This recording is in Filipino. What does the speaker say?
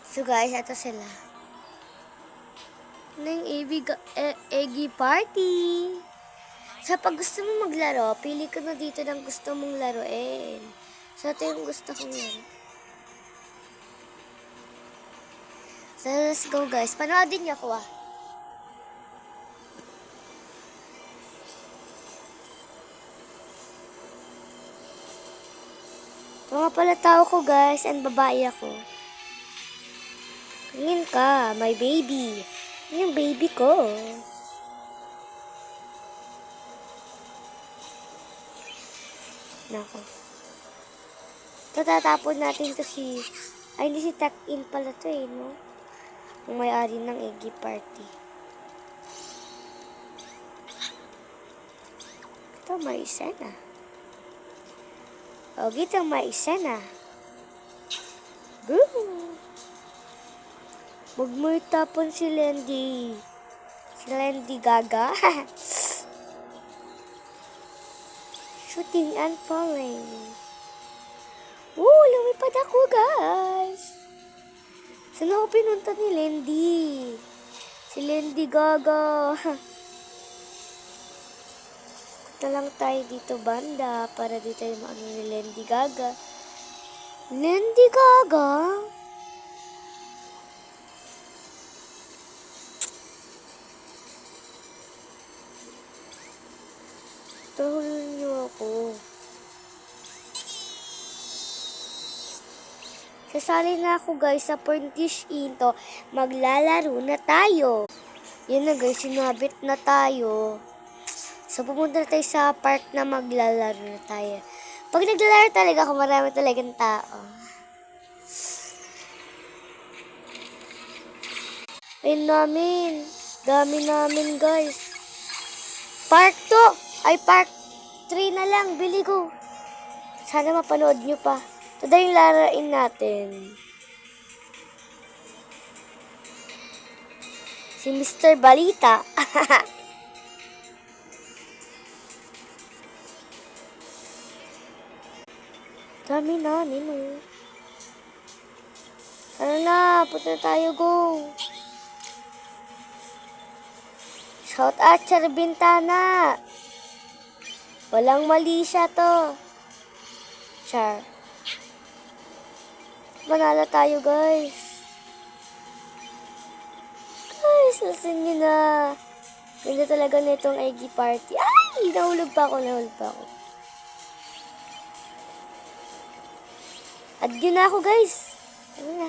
So guys, ito sila. Ano yung Eggy Party? Sa pag gusto mo maglaro, pili ka na dito ng gusto mong laruin. So ito yung gusto kong laro. So let's go guys. Panoodin niyo ako ah. Mga pala tao ko guys, and babae ako. Tingin ka, my baby. Yan yung baby ko. Nako. Tatapon natin to si... Ay, hindi si Tuck-in pala to eh, no? Ang may-ari ng Eggy Party. Ito, may isa na. O, gito, may isa na. Boom! Huwag mo itapon si Lendy. Si Lendy Gaga. Shooting and falling. Lumipad ako, guys. Saan ako pinunta ni Lendy? Si Lendy Gaga. Punta lang tayo dito, banda, para dito yung ano ni Lendy Gaga. Lendy Gaga? Tahulun niyo ako. Sasali na ako guys sa Puntish Into. Maglalaro na tayo. Yan na guys, sinabit na tayo. So pupunta na tayo sa park na maglalaro na tayo. Pag naglalaro talaga ako, marami talagang tao. Ayun namin. Dami namin guys. Park 2. Ay, Park 3 na lang. Bili ko. Sana mapanood nyo pa. Ito yung larain natin. Si Mr. Balita. Dami namin, oh. Ano na, punta na tayo, go. Shout out sa Bintana. Walang mali siya to. Char. Manalo tayo, guys. Guys, listen nyo na. Ganda talaga nitong Eggy Party. Ay! Nahulog pa ako. Add yun na ako, guys. Ano na.